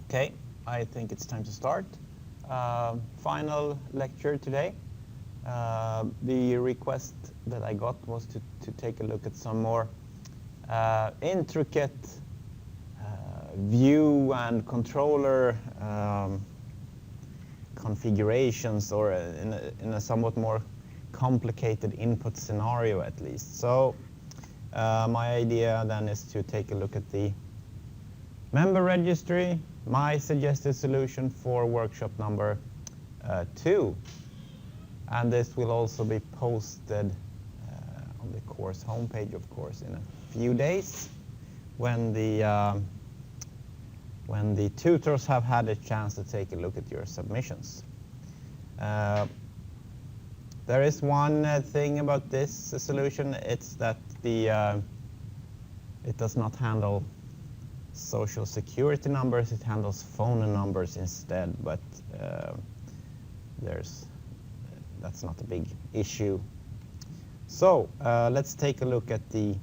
Okay, I think it's time to start. Final lecture today. The request that I got was to take a look at some more intricate view and controller configurations, or in a somewhat more complicated input scenario at least. So my idea then is to take a look at the member registry, my suggested solution for workshop number 2. And this will also be posted on the course homepage, of course, in a few days when the tutors have had a chance to take a look at your submissions. There is one thing about this solution. It's that it does not handle social security numbers. It handles phone numbers instead, but that's not a big issue. So let's take a look at the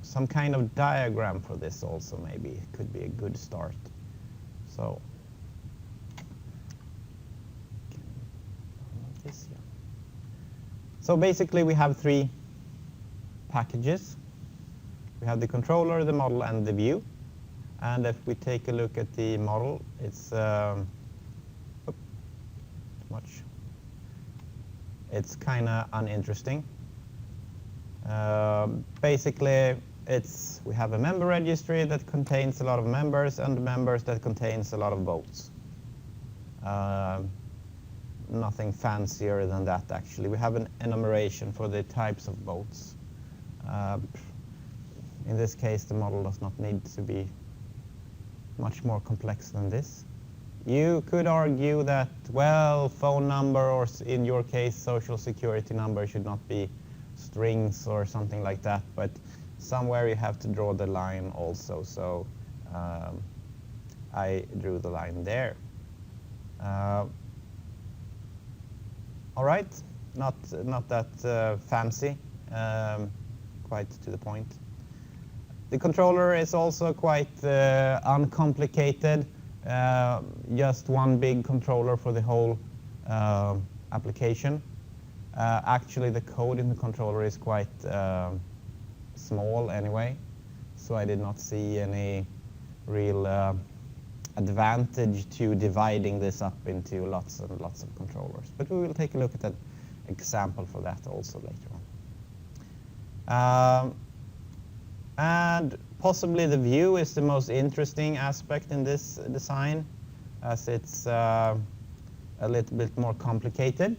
some kind of diagram for this also. Maybe it could be a good start. So basically we have 3 packages. We have the controller, the model, and the view. And if we take a look at the model, it's it's kind of uninteresting. Basically, we have a member registry that contains a lot of members, and members that contains a lot of votes. Nothing fancier than that, actually. We have an enumeration for the types of votes. In this case, the model does not need to be much more complex than this. You could argue that, well, phone number, or in your case, social security number, should not be strings or something like that, but somewhere you have to draw the line also, so I drew the line there. All right, not that fancy, quite to the point. The controller is also quite uncomplicated, just one big controller for the whole application. Actually, the code in the controller is quite small anyway, so I did not see any real advantage to dividing this up into lots and lots of controllers. But we will take a look at an example for that also later on. And possibly the view is the most interesting aspect in this design, as it's a little bit more complicated.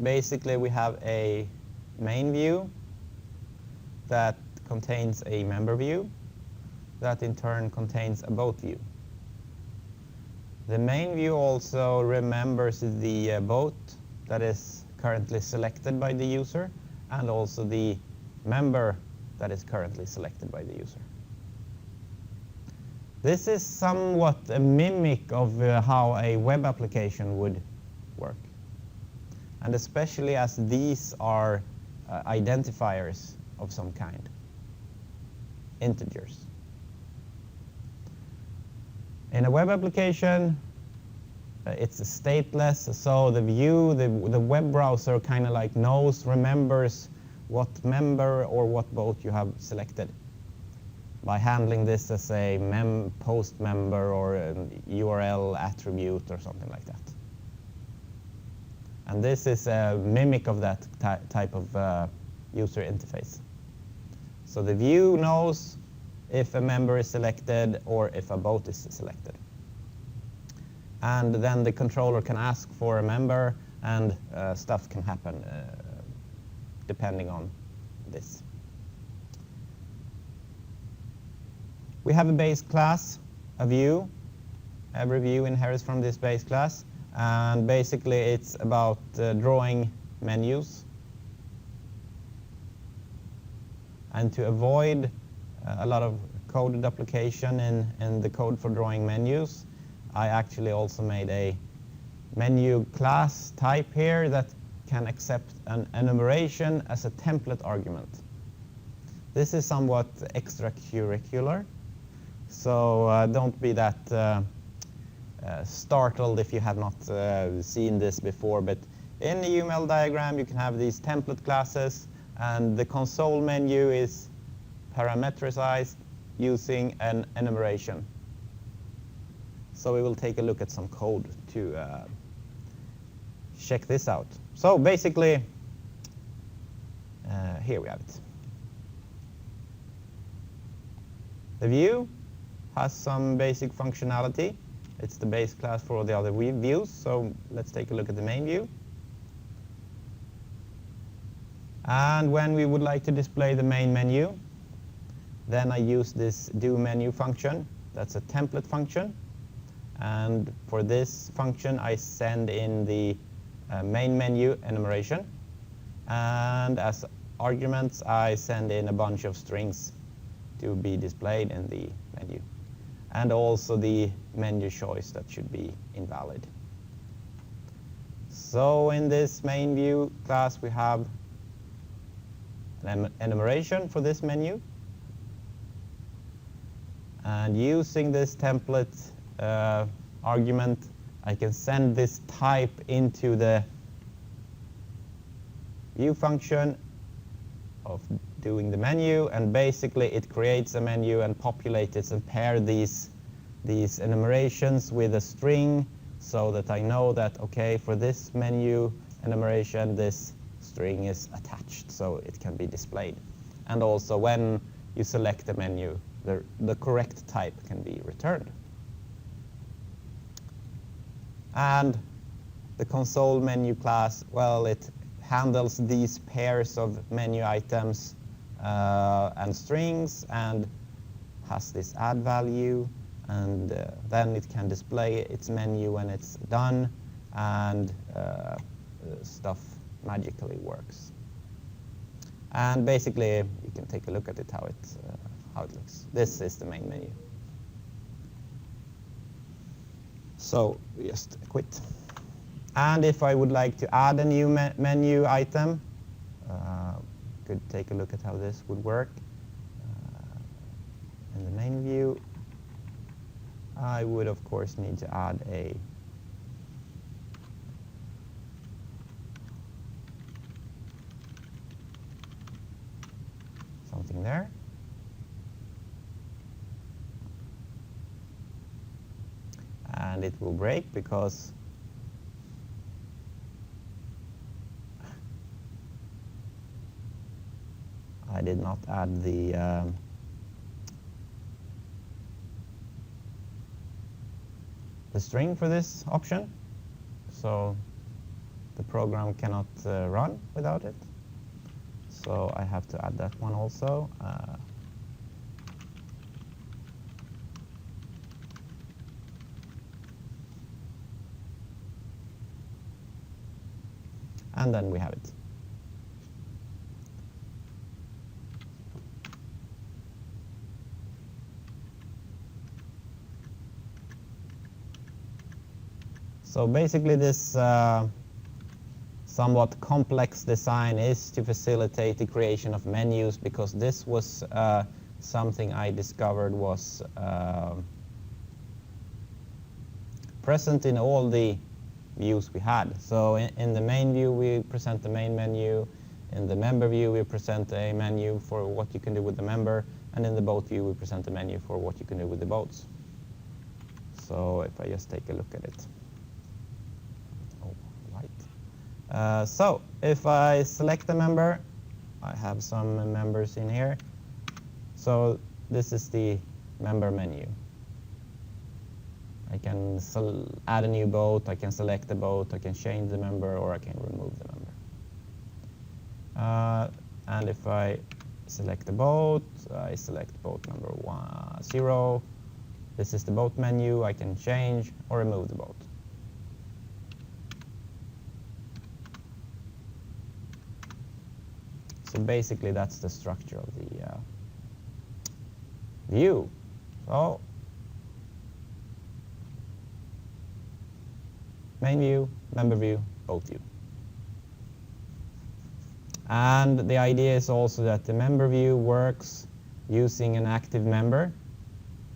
Basically, we have a main view that contains a member view that in turn contains a vote view. The main view also remembers the vote that is currently selected by the user, and also the member that is currently selected by the user. This is somewhat a mimic of how a web application would work. And especially as these are identifiers of some kind, integers. In a web application, it's stateless, so the view, the web browser kind of like remembers what member or what vote you have selected by handling this as a post member or a URL attribute or something like that. And this is a mimic of that type of user interface. So the view knows if a member is selected or if a vote is selected. And then the controller can ask for a member, and stuff can happen depending on this. We have a base class, a view. Every view inherits from this base class. And basically, it's about drawing menus. And to avoid a lot of coded application in the code for drawing menus, I actually also made a menu class type here that can accept an enumeration as a template argument. This is somewhat extracurricular, so don't be that startled if you have not seen this before. But in the UML diagram, you can have these template classes, and the console menu is parameterized using an enumeration. So we will take a look at some code to check this out. So basically, here we have it. The view has some basic functionality. It's the base class for all the other views. So let's take a look at the main view. And when we would like to display the main menu, then I use this do menu function. That's a template function. And for this function, I send in the main menu enumeration. And as arguments, I send in a bunch of strings to be displayed in the menu. And also the menu choice that should be invalid. So in this main view class, we have an enumeration for this menu. And using this template argument, I can send this type into the view function of doing the menu, and basically it creates a menu and populates it and pair these enumerations with a string so that I know that, okay, for this menu enumeration, this string is attached so it can be displayed. And also when you select the menu, the correct type can be returned. And the console menu class, well, it handles these pairs of menu items and strings and has this add value, and then it can display its menu when it's done, and stuff magically works. And basically, you can take a look at it, how it looks. This is the main menu. So we just quit. And if I would like to add a new menu item, could take a look at how this would work. In the main view, I would of course need to add something there. And it will break because I did not add the string for this option, so the program cannot run without it. So I have to add that one also. And then we have it. So basically this somewhat complex design is to facilitate the creation of menus, because this was something I discovered was present in all the views we had. So in the main view we present the main menu, in the member view we present a menu for what you can do with the member, and in the boat view we present a menu for what you can do with the boats. So if I just take a look at it. So if I select a member, I have some members in here. So this is the member menu. I can add a new boat, I can select the boat, I can change the member, or I can remove the member. And if I select the boat, I select boat number 0. This is the boat menu, I can change or remove the boat. So basically that's the structure of the view. So main view, member view, boat view. And the idea is also that the member view works using an active member.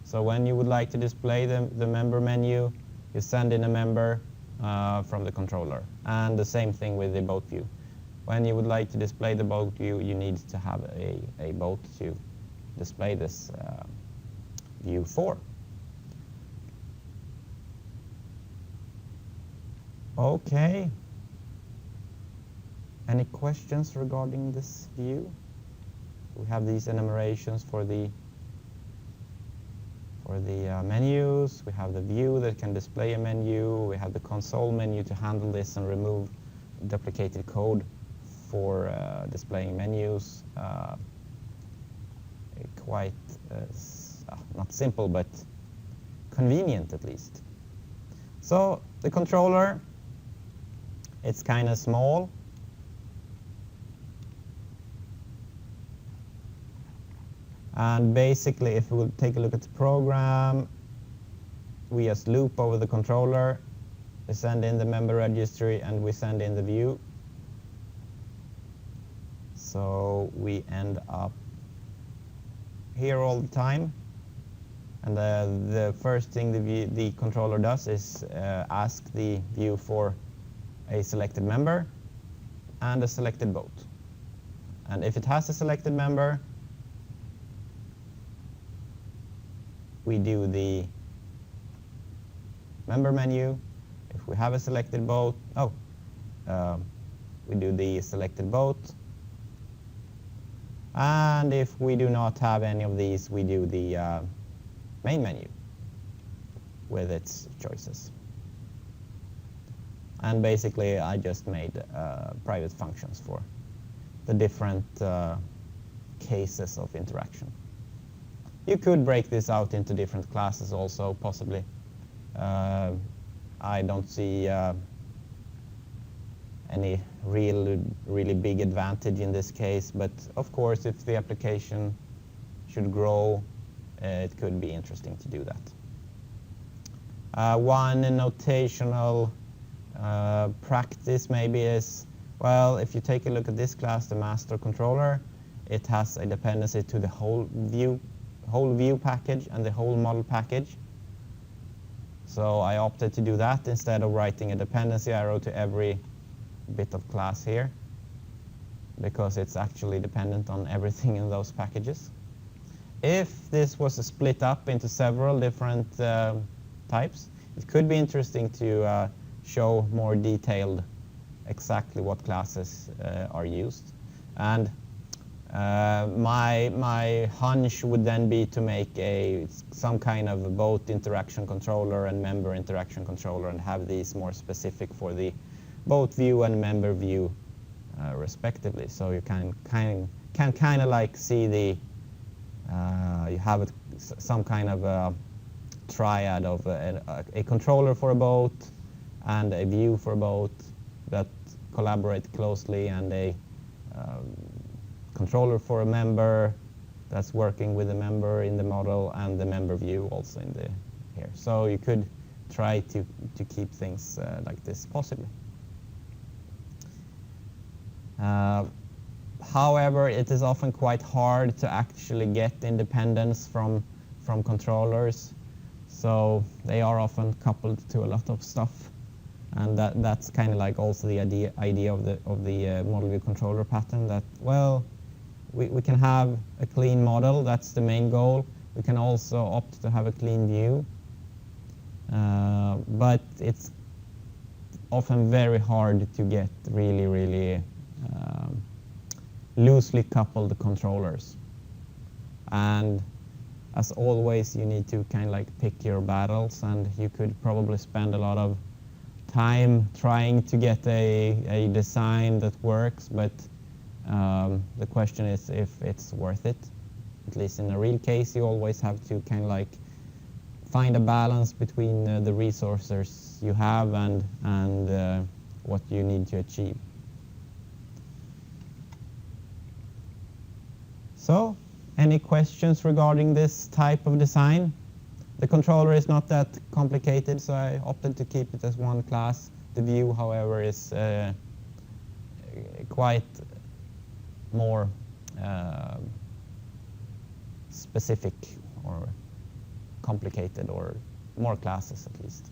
So when you would like to display the member menu, you send in a member from the controller. And the same thing with the boat view. When you would like to display the boat view, you need to have a boat to display this view for. Okay. Any questions regarding this view? We have these enumerations for the menus. We have the view that can display a menu. We have the console menu to handle this and remove duplicated code for displaying menus. Quite not simple, but convenient at least. So the controller, it's kind of small. And basically, if we will take a look at the program, we just loop over the controller, we send in the member registry, and we send in the view. So we end up here all the time. And the first thing the controller does is ask the view for a selected member and a selected boat. And if it has a selected member, we do the member menu. If we have a selected boat, we do the selected boat. And if we do not have any of these, we do the main menu with its choices. And basically, I just made private functions for the different cases of interaction. You could break this out into different classes also, possibly. I don't see any really big advantage in this case, but of course, if the application should grow, it could be interesting to do that. One notational practice maybe is, well, if you take a look at this class, the master controller, it has a dependency to the whole view package and the whole model package. So I opted to do that instead of writing a dependency arrow to every bit of class here, because it's actually dependent on everything in those packages. If this was split up into several different types, it could be interesting to show more detailed exactly what classes are used. And my hunch would then be to make some kind of a boat interaction controller and member interaction controller, and have these more specific for the boat view and member view respectively. So you can kind of like see the you have some kind of a triad of a controller for a boat and a view for a boat that collaborate closely, and a controller for a member that's working with the member in the model, and the member view also in the here. So you could try to keep things like this possibly. However, it is often quite hard to actually get independence from controllers, so they are often coupled to a lot of stuff, and that's kind of like also the idea of the model view controller pattern, that, well, we can have a clean model, that's the main goal. We can also opt to have a clean view, but it's often very hard to get really loosely coupled controllers. And as always, you need to kind of like pick your battles, and you could probably spend a lot of time trying to get a design that works, but the question is if it's worth it. At least in a real case, you always have to kind of like find a balance between the resources you have and what you need to achieve. So, any questions regarding this type of design? The controller is not that complicated, so I opted to keep it as one class. The view, however, is quite more specific or complicated, or more classes at least.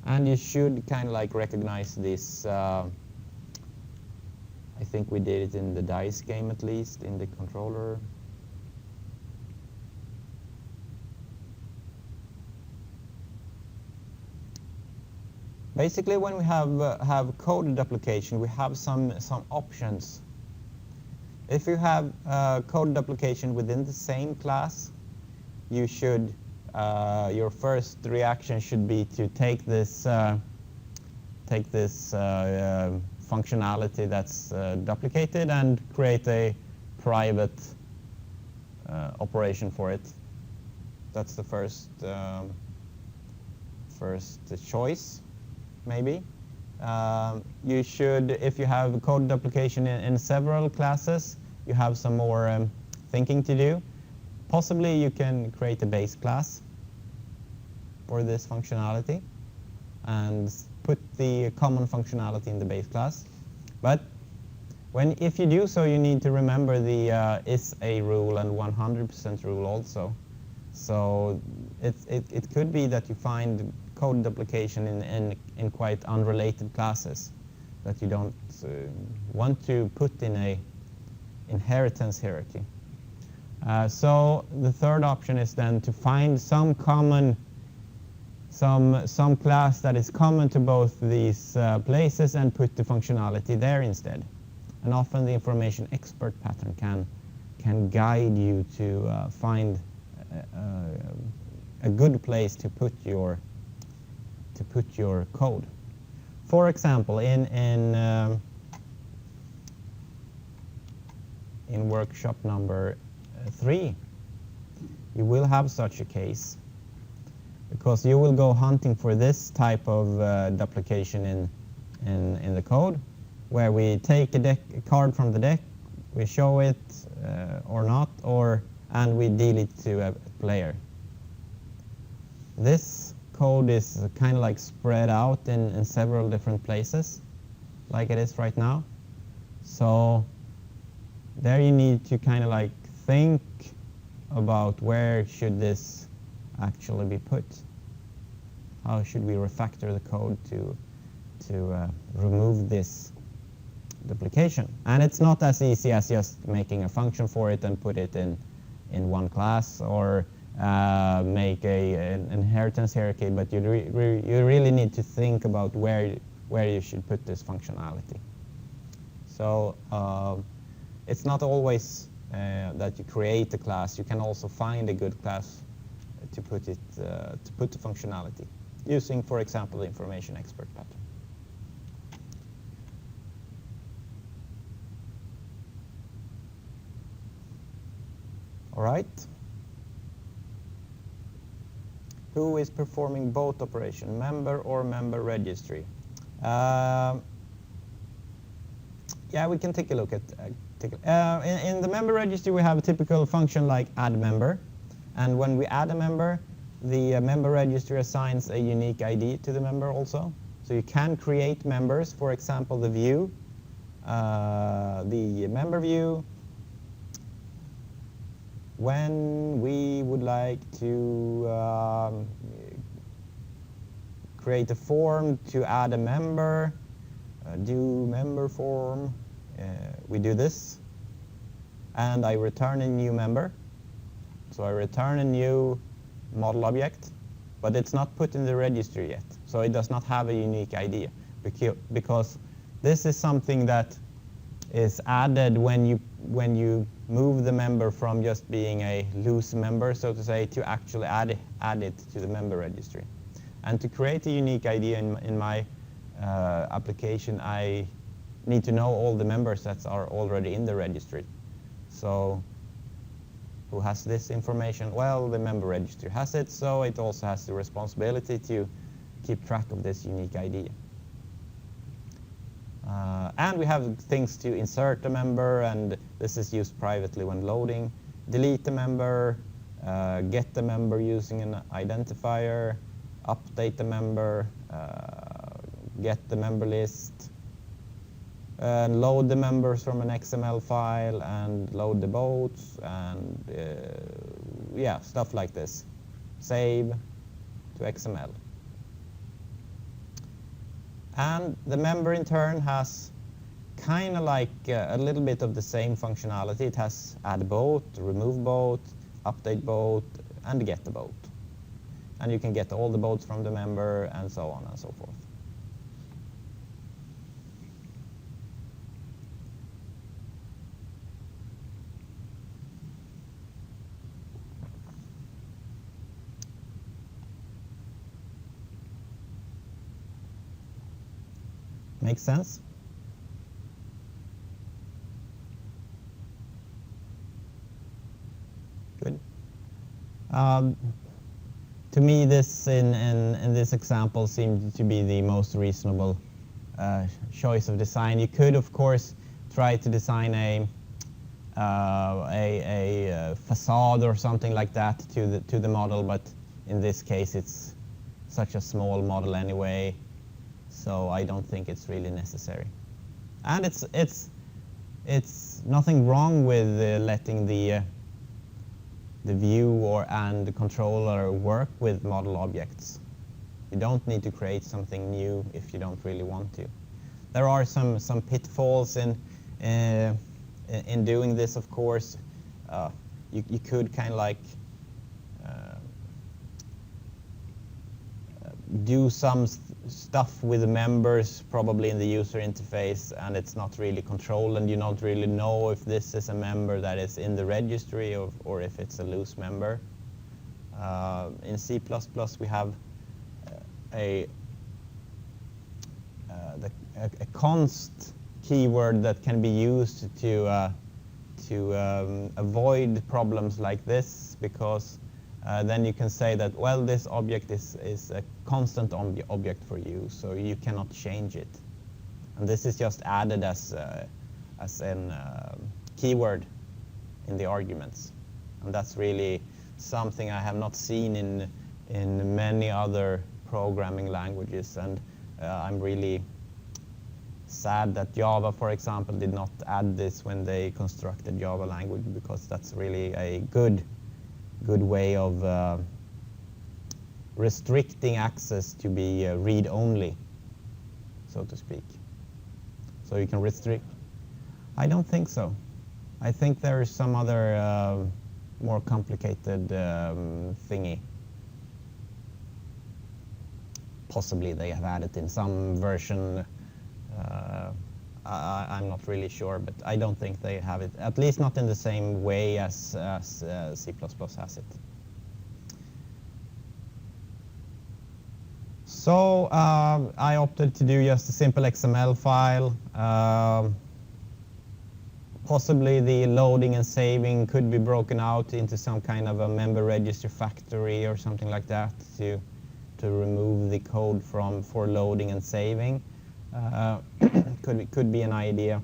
And you should kind of like recognize this. I think we did it in the dice game, at least in the controller. Basically, when we have coded application, we have some options. If you have coded application within the same class, you should your first reaction should be to take this functionality that's duplicated and create a private operation for it. That's the first choice, maybe. You should, if you have coded application in several classes, you have some more thinking to do. Possibly you can create a base class for this functionality and put the common functionality in the base class. But if you do so, you need to remember the is a rule and 100% rule also. So it could be that you find coded application in quite unrelated classes that you don't want to put in a inheritance hierarchy. So the third option is then to find some common, some class that is common to both these places and put the functionality there instead. And often the information expert pattern can guide you to find a good place to put your code. For example, in workshop number 3, you will have such a case, because you will go hunting for this type of duplication in the code, where we take a card from the deck, we show it or not, and we deal it to a player. This code is kind of like spread out in several different places, like it is right now. So there you need to kind of like think about where should this actually be put. How should we refactor the code to remove this duplication? And it's not as easy as just making a function for it and put it in one class, or make an inheritance hierarchy, but you really need to think about where you should put this functionality. So it's not always that you create a class. You can also find a good class to put the functionality, using, for example, the information expert pattern. All right. Who is performing both operation, member or member registry? Yeah, we can take a look at. In the member registry, we have a typical function like add member, and when we add a member, the member registry assigns a unique ID to the member also. So you can create members, for example, the view, the member view. When we would like to create a form to add a member, do member form, we do this, and I return a new member. So I return a new model object, but it's not put in the registry yet, so it does not have a unique ID, because this is something that is added when you move the member from just being a loose member, so to say, to actually add it to the member registry. And to create a unique ID in my application, I need to know all the members that are already in the registry. So who has this information? Well, the member registry has it, so it also has the responsibility to keep track of this unique ID. And we have things to insert a member, and this is used privately when loading. Delete a member, get the member using an identifier, update the member, get the member list, load the members from an XML file, and load the boats, and yeah, stuff like this. Save to XML. And the member in turn has kind of like a little bit of the same functionality. It has add boat, remove boat, update boat, and get the boat. And you can get all the boats from the member, and so on and so forth. Make sense? Good. To me, this in this example seemed to be the most reasonable choice of design. You could, of course, try to design a facade or something like that to the model, but in this case, it's such a small model anyway, so I don't think it's really necessary. And it's nothing wrong with letting the view and the controller work with model objects. You don't need to create something new if you don't really want to. There are some pitfalls in doing this, of course. You could kind of like do some stuff with the members probably in the user interface, and it's not really controlled, and you don't really know if this is a member that is in the registry or if it's a loose member. In C++, we have a const keyword that can be used to avoid problems like this, because then you can say that, well, this object is a constant object for you, so you cannot change it. And this is just added as an keyword in the arguments. And that's really something I have not seen in many other programming languages. And I'm really sad that Java, for example, did not add this when they constructed Java language, because that's really a good way of restricting access to be read-only, so to speak. So you can restrict. I don't think so. I think there is some other more complicated thingy. Possibly they have added in some version. I'm not really sure, but I don't think they have it, at least not in the same way as C++ has it. So I opted to do just a simple XML file. Possibly the loading and saving could be broken out into some kind of a member register factory or something like that to remove the code for loading and saving. Could be an idea,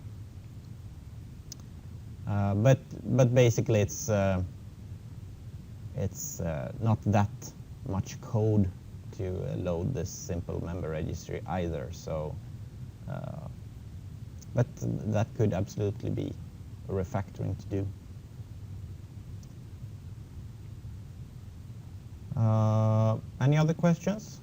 but basically it's not that much code to load this simple member registry either. So, but that could absolutely be a refactoring to do. Any other questions?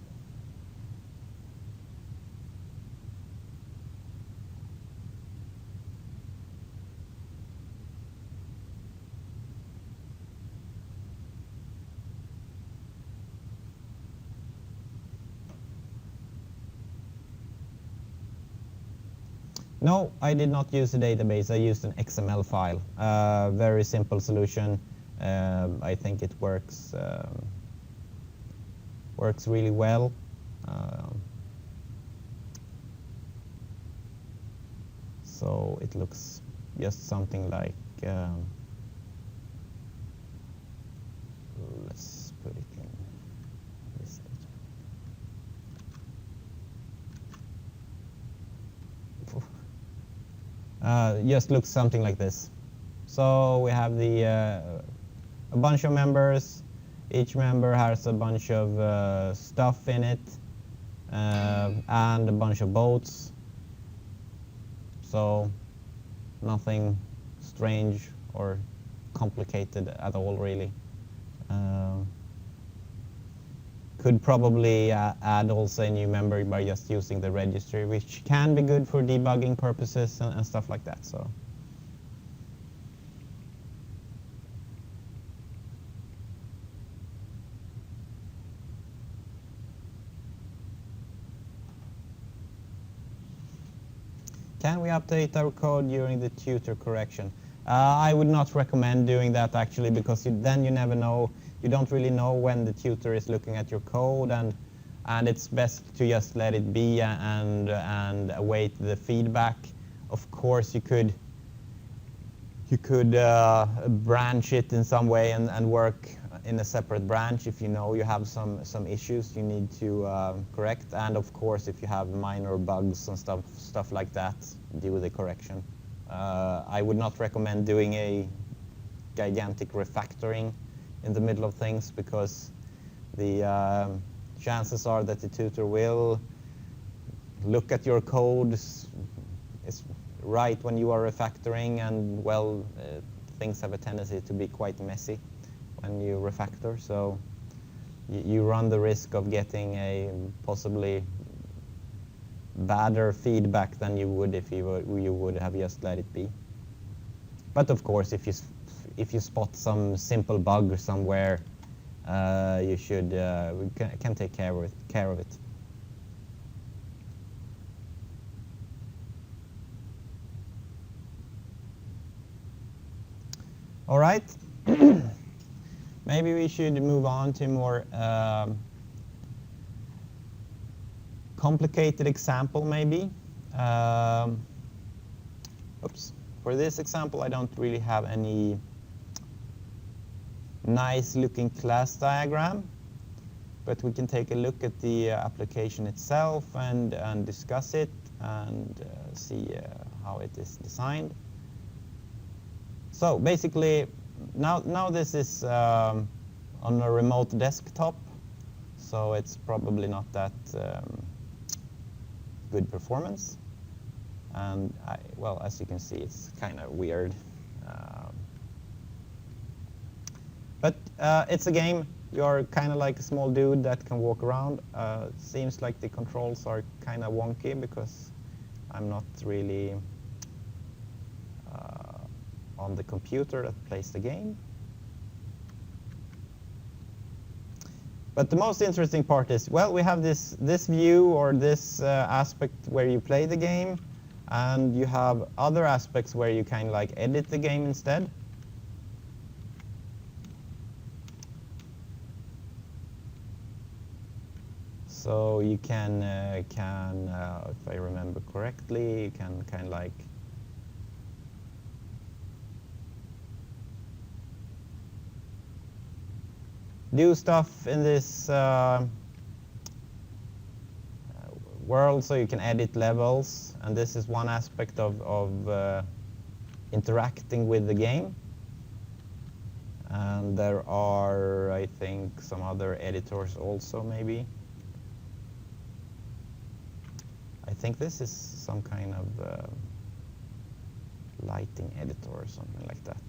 No, I did not use a database. I used an XML file. Very simple solution. I think it works really well. So it looks just something like. Let's put it in this. Just looks something like this. So we have the a bunch of members. Each member has a bunch of stuff in it and a bunch of boats. So nothing strange or complicated at all, really. Could probably add also a new member by just using the registry, which can be good for debugging purposes and stuff like that. So. Can we update our code during the tutor correction? I would not recommend doing that actually, because then you never know, you don't really know when the tutor is looking at your code, and it's best to just let it be and await the feedback. Of course, you could branch it in some way and work in a separate branch if you know you have some issues you need to correct, and of course if you have minor bugs and stuff like that, do the correction. I would not recommend doing a gigantic refactoring in the middle of things, because the chances are that the tutor will look at your code right when you are refactoring, and well, things have a tendency to be quite messy when you refactor, so you run the risk of getting a possibly badder feedback than you would if you would have just let it be. But of course, if you spot some simple bug somewhere, you should can take care of it. All right. Maybe we should move on to more complicated example, maybe. Oops. For this example, I don't really have any nice looking class diagram, but we can take a look at the application itself and discuss it and see how it is designed. So basically, now this is on a remote desktop, so it's probably not that good performance. And well, as you can see, it's kind of weird. But it's a game. You're kind of like a small dude that can walk around. Seems like the controls are kind of wonky because I'm not really on the computer that plays the game. But the most interesting part is, well, we have this view or this aspect where you play the game, and you have other aspects where you kind of like edit the game instead. So you can if I remember correctly, you can kind of like do stuff in this world, so you can edit levels, and this is one aspect of interacting with the game. And there are, I think, some other editors also, maybe. I think this is some kind of lighting editor or something like that.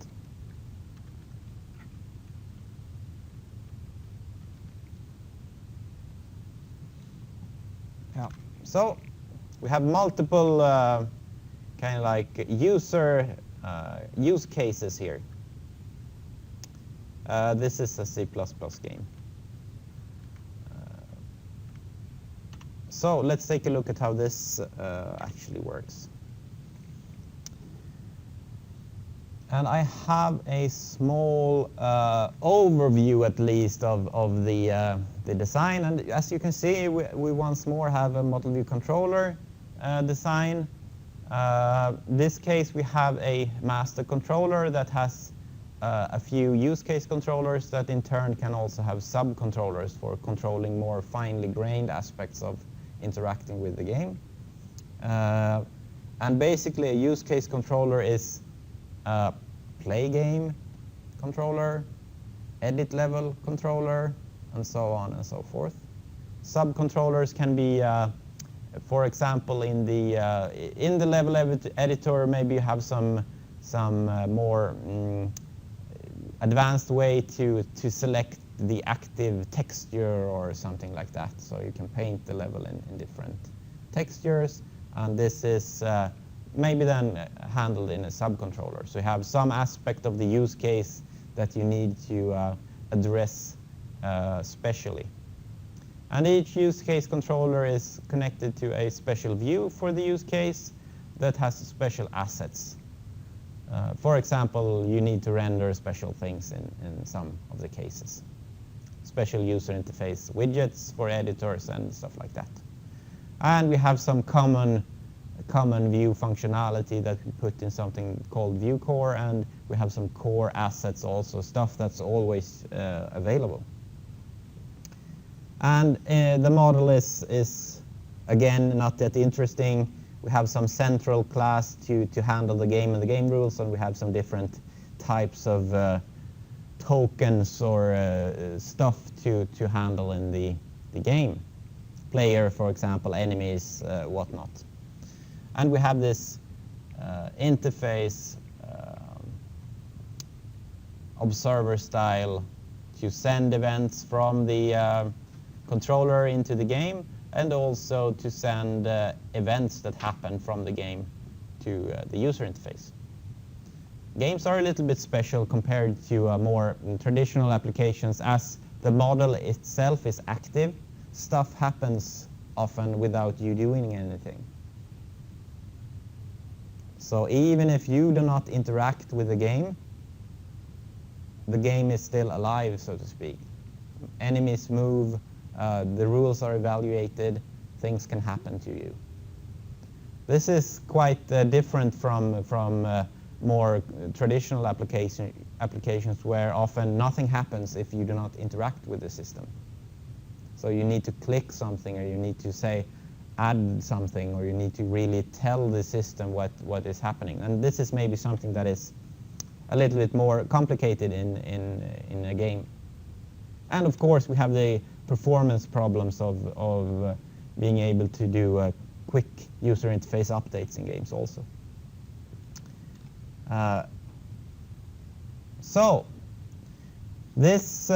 Yeah. So we have multiple kind of like use cases here. This is a C++ game. So let's take a look at how this actually works. And I have a small overview, at least, of the design. And as you can see, we once more have a model view controller design. This case, we have a master controller that has a few use case controllers that in turn can also have sub-controllers for controlling more finely grained aspects of interacting with the game. And basically, a use case controller is a play game controller, edit level controller, and so on and so forth. Subcontrollers can be, for example, in the level editor, maybe you have some more advanced way to select the active texture or something like that. So you can paint the level in different textures, and this is maybe then handled in a subcontroller. So you have some aspect of the use case that you need to address specially. And each use case controller is connected to a special view for the use case that has special assets. For example, you need to render special things in some of the cases. Special user interface widgets for editors and stuff like that. And we have some common view functionality that we put in something called view core, and we have some core assets also, stuff that's always available. And the model is again not that interesting. We have some central class to handle the game and the game rules, and we have some different types of tokens or stuff to handle in the game. Player, for example, enemies, whatnot. And we have this interface observer style to send events from the controller into the game, and also to send events that happen from the game to the user interface. Games are a little bit special compared to more traditional applications, as the model itself is active. Stuff happens often without you doing anything. So even if you do not interact with the game is still alive, so to speak. Enemies move, the rules are evaluated, things can happen to you. This is quite different from more traditional applications where often nothing happens if you do not interact with the system. So you need to click something, or you need to say, add something, or you need to really tell the system what is happening. And this is maybe something that is a little bit more complicated in a game. And of course, we have the performance problems of being able to do quick user interface updates in games also. So this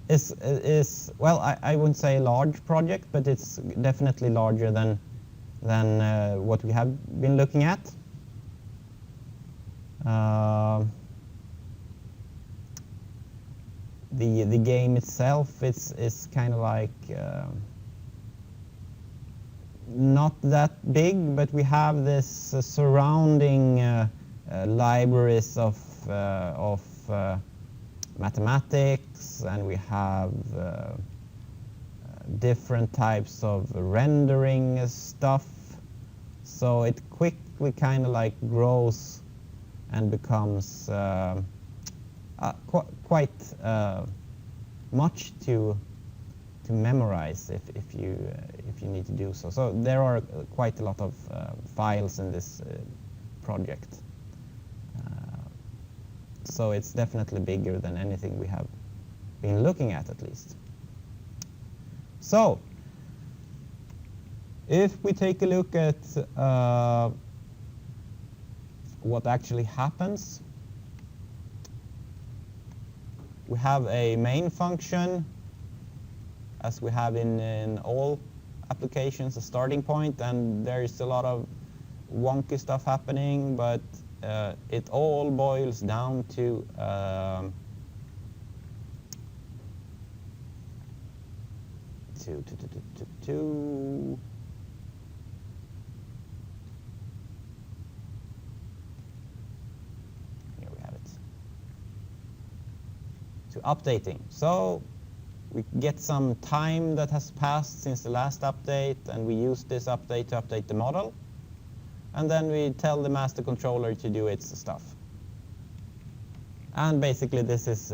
is well, I wouldn't say a large project, but it's definitely larger than what we have been looking at. The game itself is kind of like not that big, but we have this surrounding libraries of mathematics, and we have different types of rendering stuff. So it quickly kind of like grows and becomes quite much to memorize if you need to do so. So there are quite a lot of files in this project. So it's definitely bigger than anything we have been looking at least. So if we take a look at what actually happens, we have a main function, as we have in all applications, a starting point, and there is a lot of wonky stuff happening, but it all boils down to here we have it, to updating. So we get some time that has passed since the last update, and we use this update to update the model. And then we tell the master controller to do its stuff. And basically this is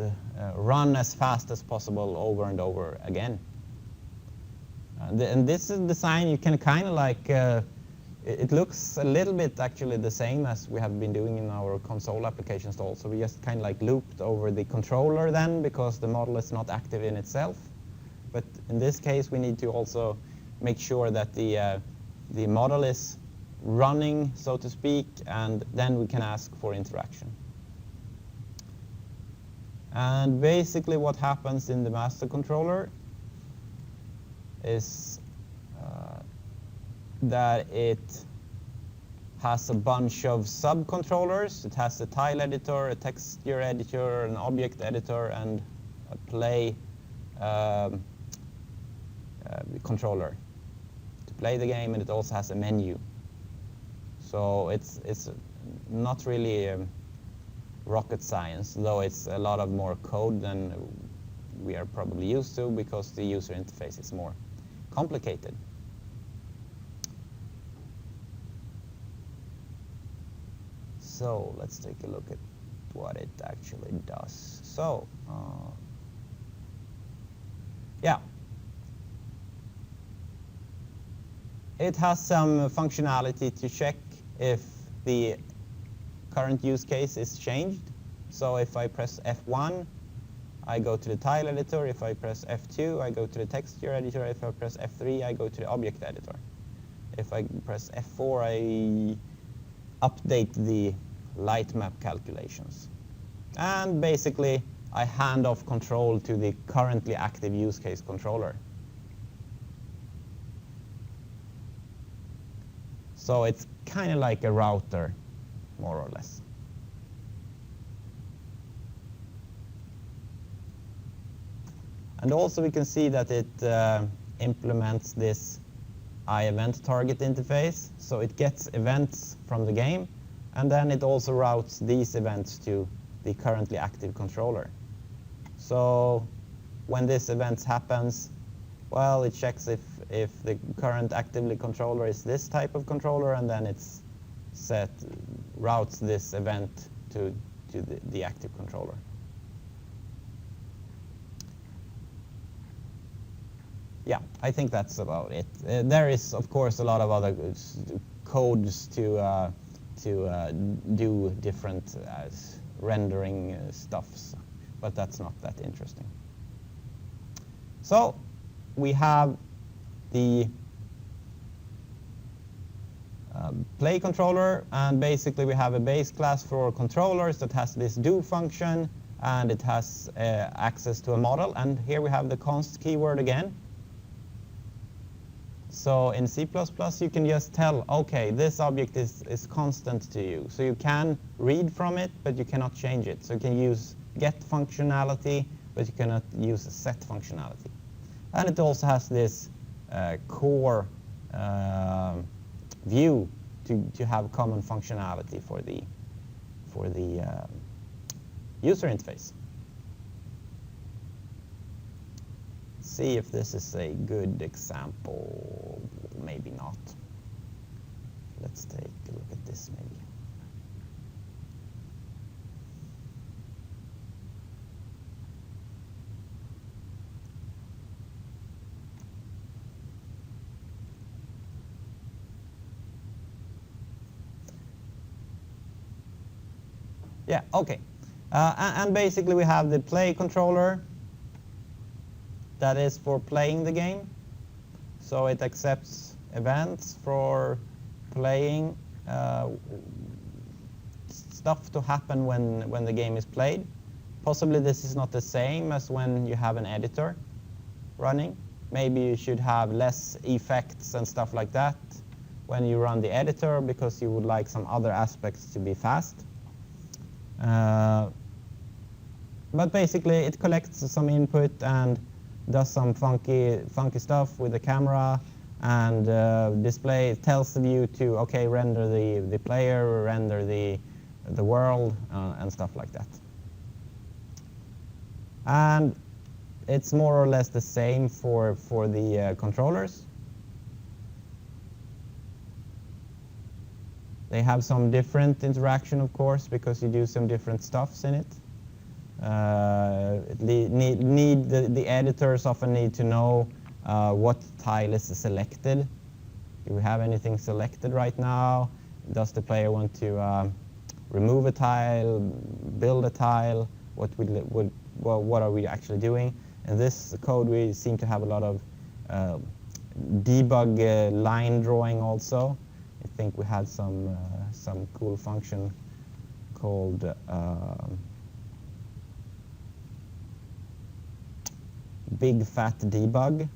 run as fast as possible over and over again. And this is design you can kind of like it looks a little bit actually the same as we have been doing in our console applications also. We just kind of like looped over the controller then because the model is not active in itself. But in this case, we need to also make sure that the model is running, so to speak, and then we can ask for interaction. And basically what happens in the master controller is that it has a bunch of subcontrollers. It has a tile editor, a texture editor, an object editor, and a play controller to play the game, and it also has a menu. So it's not really rocket science, though it's a lot of more code than we are probably used to because the user interface is more complicated. So let's take a look at what it actually does. So yeah, it has some functionality to check if the current use case is changed. So if I press F1, I go to the tile editor. If I press F2, I go to the texture editor. If I press F3, I go to the object editor. If I press F4, I update the light map calculations. And basically, I hand off control to the currently active use case controller. So it's kind of like a router, more or less. And also we can see that it implements this iEvent target interface. So it gets events from the game, and then it also routes these events to the currently active controller. So when this event happens, well, it checks if the current actively controller is this type of controller, and then it's routes this event to the active controller. Yeah, I think that's about it. There is, of course, a lot of other codes to do different rendering stuffs, but that's not that interesting. So we have the play controller, and basically we have a base class for controllers that has this do function, and it has access to a model. And here we have the const keyword again. So in C++, you can just tell, okay, this object is constant to you. So you can read from it, but you cannot change it. So you can use get functionality, but you cannot use set functionality. And it also has this core view to have common functionality for the user interface. See if this is a good example. Maybe not. Let's take a look at this maybe. Yeah, okay. And basically we have the play controller. That is for playing the game. So it accepts events for playing stuff to happen when the game is played. Possibly this is not the same as when you have an editor running. Maybe you should have less effects and stuff like that when you run the editor because you would like some other aspects to be fast. But basically it collects some input and does some funky stuff with the camera, and tells the view to, okay, render the player, render the world, and stuff like that. And it's more or less the same for the controllers. They have some different interaction, of course, because you do some different stuffs in it. The editors often need to know what tile is selected Do we have anything selected right now? Does the player want to remove a tile, build a tile? What are we actually doing? In this code, we seem to have a lot of debug line drawing also. I think we had some cool function called big fat debug.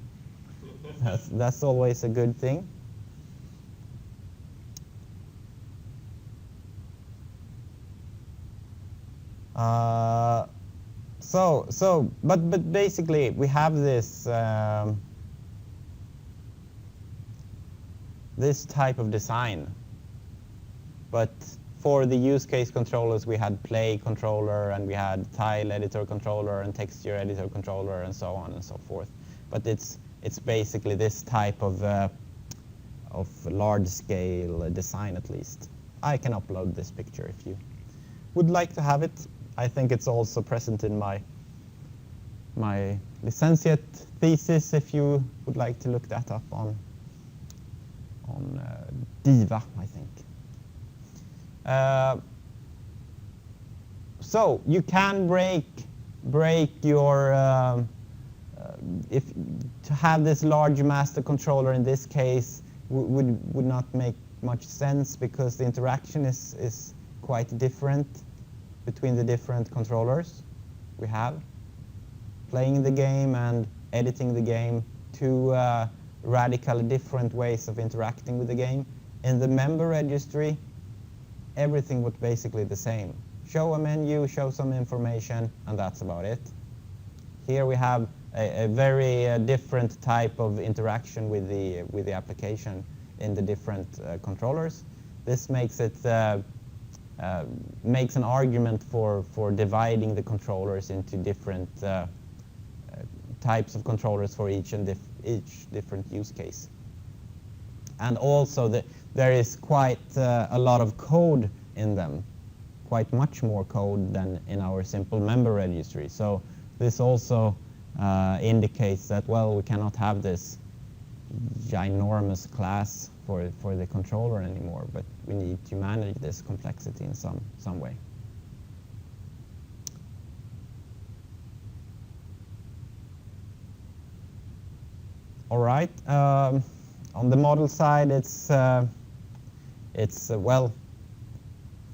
That's always a good thing. But basically we have this this type of design. But for the use case controllers, we had play controller, and we had tile editor controller, and texture editor controller, and so on and so forth. But it's basically this type of large-scale design, at least. I can upload this picture if you would like to have it. I think it's also present in my licentiate thesis, if you would like to look that up on Diva, I think. So you can break your if to have this large master controller in this case would not make much sense, because the interaction is quite different between the different controllers we have. Playing the game and editing the game, two radically different ways of interacting with the game. In the member registry, everything was basically the same. Show a menu, show some information, and that's about it. Here we have a very different type of interaction with the application in the different controllers. This makes it makes an argument for dividing the controllers into different types of controllers for each different use case. And also there is quite a lot of code in them, quite much more code than in our simple member registry. So this also indicates that, well, we cannot have this ginormous class for the controller anymore, but we need to manage this complexity in some way. All right. On the model side, it's well,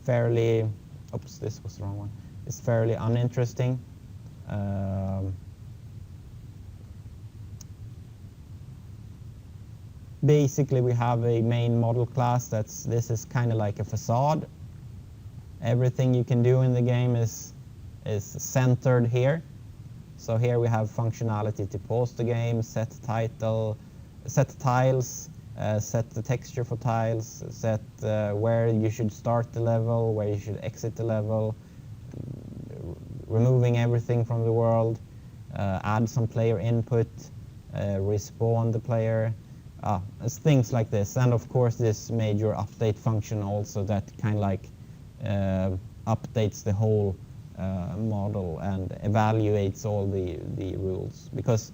fairly. Oops, this was the wrong one. It's fairly uninteresting. Basically, we have a main model class. This is kind of like a facade. Everything you can do in the game is centered here. So here we have functionality to pause the game, set title, set tiles, set the texture for tiles, set where you should start the level, where you should exit the level, removing everything from the world, add some player input, respawn the player, things like this. And of course this major update function also that kind of like updates the whole model and evaluates all the rules, because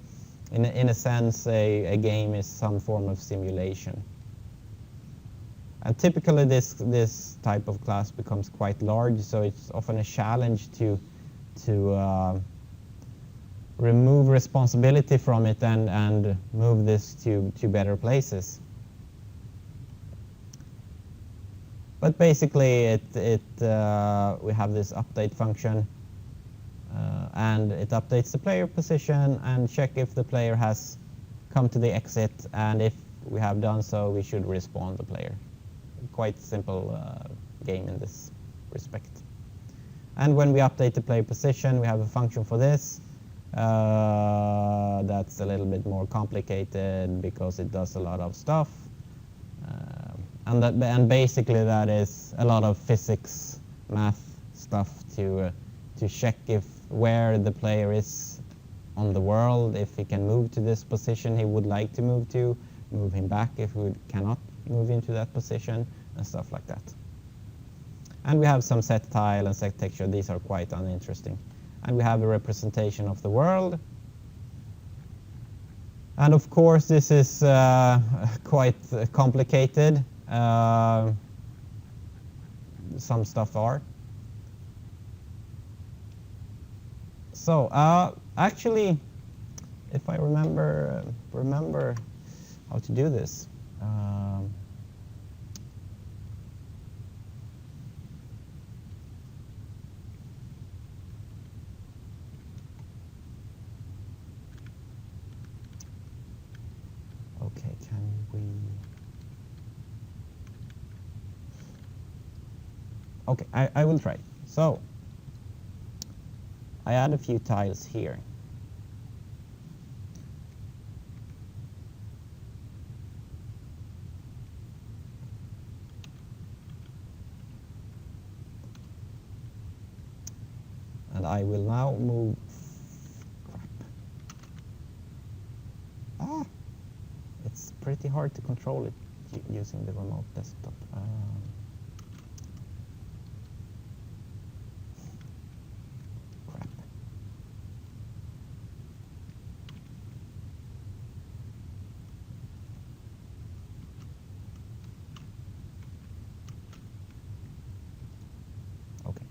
in a sense a game is some form of simulation. And typically this type of class becomes quite large, so it's often a challenge to remove responsibility from it and move this to better places. But basically we have this update function, and it updates the player position and check if the player has come to the exit, and if we have done so, we should respawn the player. Quite simple game in this respect. And when we update the player position, we have a function for this. That's a little bit more complicated because it does a lot of stuff. And basically that is a lot of physics, math stuff to check if where the player is on the world, if he can move to this position he would like to move to, move him back if we cannot move into that position, and stuff like that. And we have some set tile and set texture. These are quite uninteresting. And we have a representation of the world. And of course, this is quite complicated. Some stuff are. So actually, if I remember how to do this. Okay, can we? Okay, I will try. So I add a few tiles here. And I will now move. Crap. It's pretty hard to control it using the remote desktop. Crap. Okay.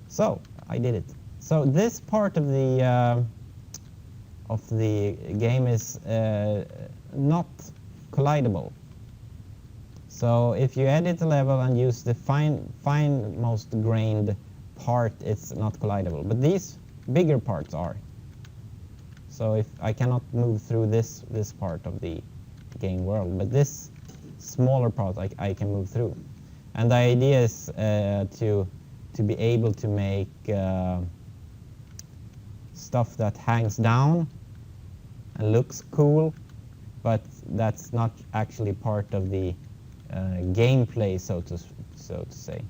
So I did it. So this part of the game is not collidable. So if you edit the level and use the fine most grained part, it's not collidable. But these bigger parts are. So if I cannot move through this part of the game world, but this smaller part I can move through. And the idea is to be able to make stuff that hangs down and looks cool, but that's not actually part of the gameplay, so to say.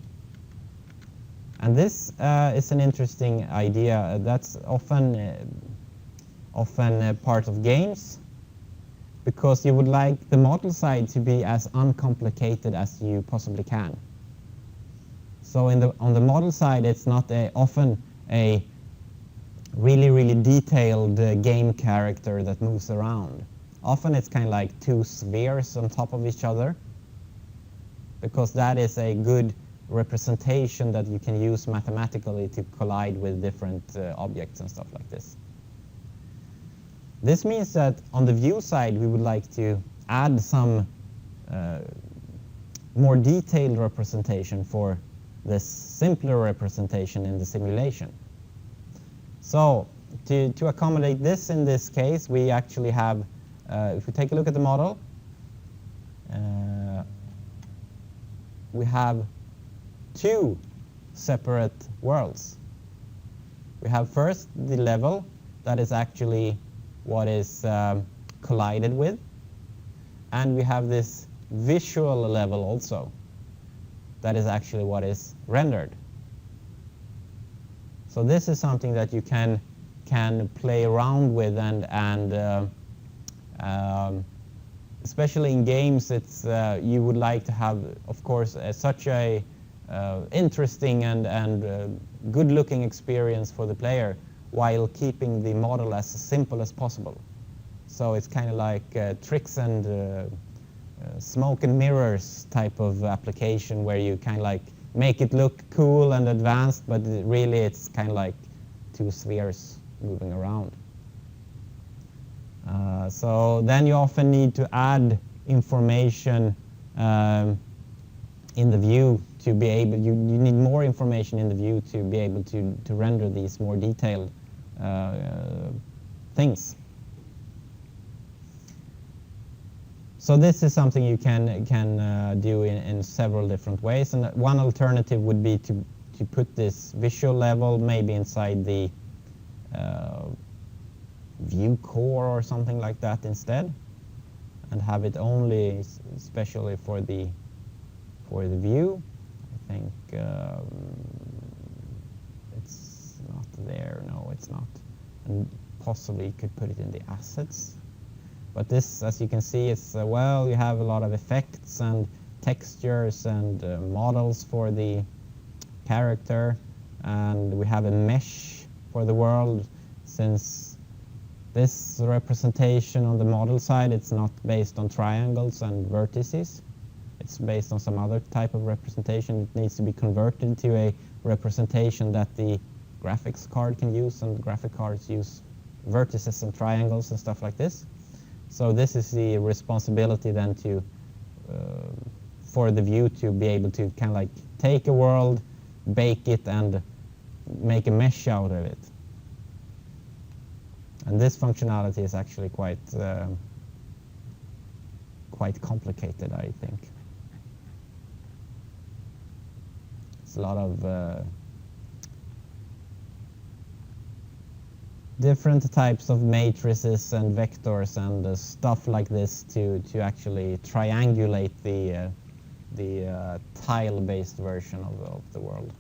And this is an interesting idea. That's often part of games, because you would like the model side to be as uncomplicated as you possibly can. So on the model side, it's not often a really detailed game character that moves around. Often it's kind of like two spheres on top of each other, because that is a good representation that you can use mathematically to collide with different objects and stuff like this. This means that on the view side, we would like to add some more detailed representation for this simpler representation in the simulation. So to accommodate this in this case, we actually have, if we take a look at the model, we have two separate worlds. We have first the level that is actually what is collided with, and we have this visual level also that is actually what is rendered. So this is something that you can play around with, and especially in games, it's you would like to have, of course, such a interesting and good-looking experience for the player, while keeping the model as simple as possible. So it's kind of like tricks and smoke and mirrors type of application, where you kind of like make it look cool and advanced, but really it's kind of like two spheres moving around. So then you often need to add information in the view to be able, you need more information in the view to be able to render these more detailed things. So this is something you can do in several different ways, and one alternative would be to put this visual level maybe inside the view core or something like that instead, and have it only especially for the view. I think it's not there. No, it's not. And possibly you could put it in the assets. But this, as you can see, it's well, you have a lot of effects and textures and models for the character, and we have a mesh for the world, since This representation on the model side, it's not based on triangles and vertices. It's based on some other type of representation. It needs to be converted to a representation that the graphics card can use, and graphic cards use vertices and triangles and stuff like this. So this is the responsibility then to for the view to be able to kind of like take a world, bake it, and make a mesh out of it. And this functionality is actually quite complicated, I think. It's a lot of different types of matrices and vectors and stuff like this to actually triangulate the tile-based version of the world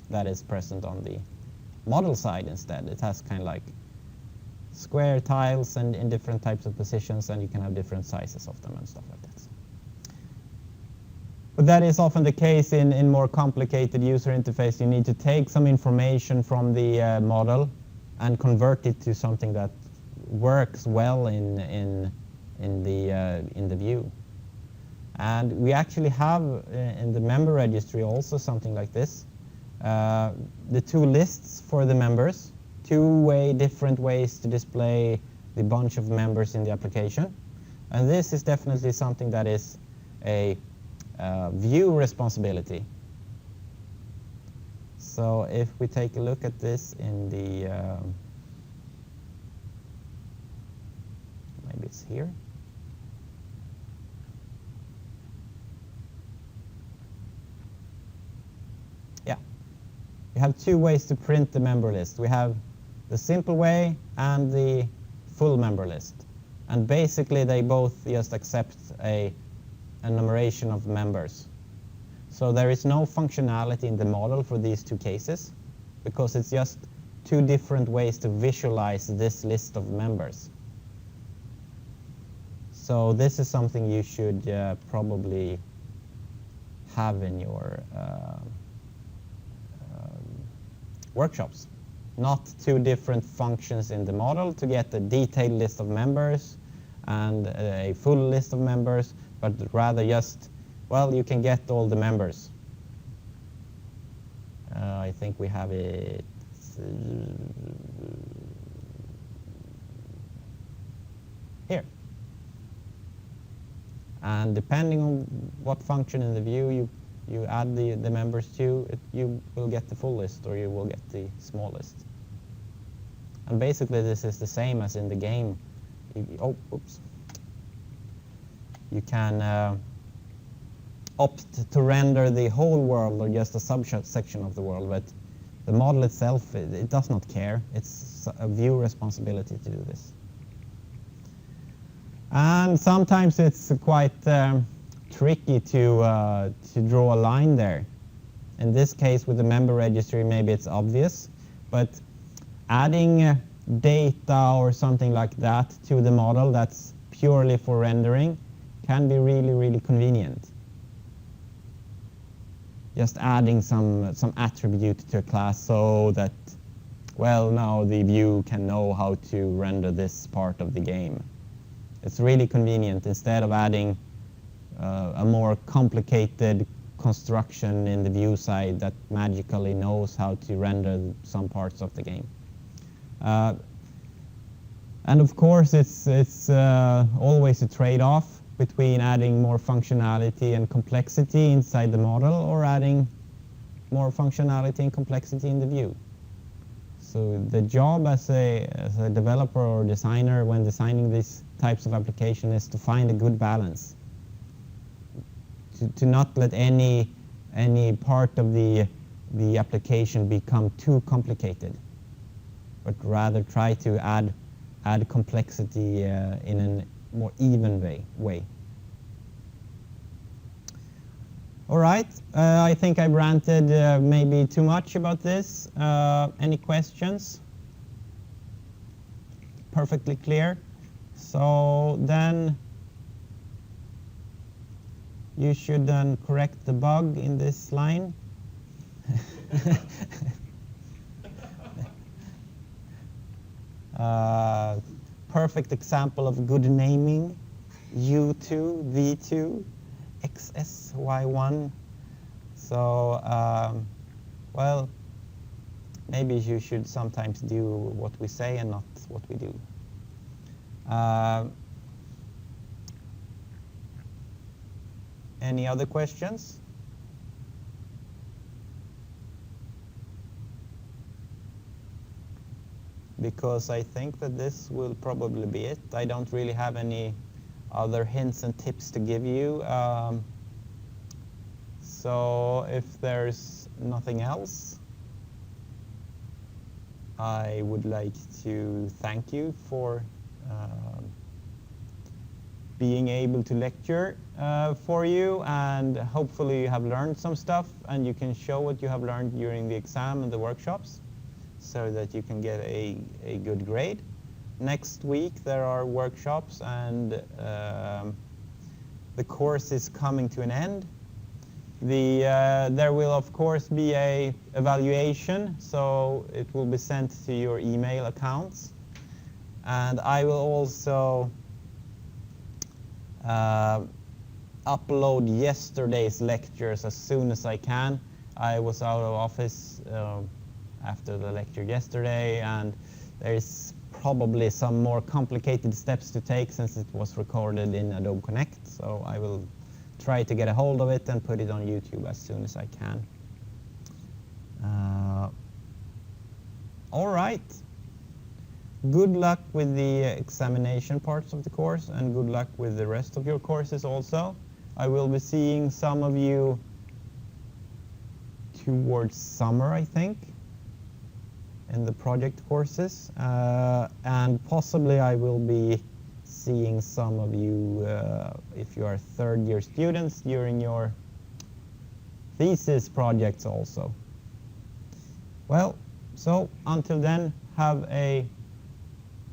that is present on the model side instead. It has kind of like square tiles and in different types of positions, and you can have different sizes of them and stuff like that. But that is often the case in more complicated user interface. You need to take some information from the model and convert it to something that works well in the view. And we actually have in the member registry also something like this. The two lists for the members, different ways to display the bunch of members in the application. And this is definitely something that is a view responsibility. So if we take a look at this in the, maybe it's here. Yeah, we have two ways to print the member list. We have the simple way and the full member list. And basically they both just accept a enumeration of members. So there is no functionality in the model for these two cases, because it's just two different ways to visualize this list of members. So this is something you should probably have in your workshops. Not two different functions in the model to get a detailed list of members and a full list of members, but rather just, well, you can get all the members. I think we have it here. And depending on what function in the view you add the members to, you will get the full list or you will get the small list. And basically this is the same as in the game. You can opt to render the whole world or just a subsection of the world, but the model itself, it does not care. It's a view responsibility to do this. And sometimes it's quite tricky to draw a line there. In this case, with the member registry, maybe it's obvious, but adding data or something like that to the model that's purely for rendering can be really, really convenient. Just adding some attribute to a class so that, well, now the view can know how to render this part of the game. It's really convenient instead of adding a more complicated construction in the view side that magically knows how to render some parts of the game. And of course, it's always a trade-off between adding more functionality and complexity inside the model or adding more functionality and complexity in the view. So the job as a developer or designer when designing these types of application is to find a good balance. To not let any part of the application become too complicated, but rather try to add complexity in a more even way. All right, I think I ranted maybe too much about this. Any questions? Perfectly clear. So then you should then correct the bug in this line. perfect example of good naming. U2, V2, XS, Y1. So, well, maybe you should sometimes do what we say and not what we do. Any other questions? Because I think that this will probably be it. I don't really have any other hints and tips to give you. So if there's nothing else, I would like to thank you for being able to lecture for you, and hopefully you have learned some stuff and you can show what you have learned during the exam and the workshops so that you can get a good grade. Next week there are workshops and the course is coming to an end. There will of course be a evaluation, so it will be sent to your email accounts, and I will also upload yesterday's lectures as soon as I can. I was out of office after the lecture yesterday, and there's probably some more complicated steps to take since it was recorded in Adobe Connect, so I will try to get a hold of it and put it on YouTube as soon as I can. All right. Good luck with the examination parts of the course, and good luck with the rest of your courses also. I will be seeing some of you towards summer, I think, in the project courses, and possibly I will be seeing some of you if you are third-year students during your thesis projects also. Well, so until then, have a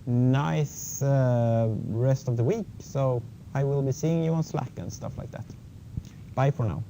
nice rest of the week. So I will be seeing you on Slack and stuff like that. Bye for now.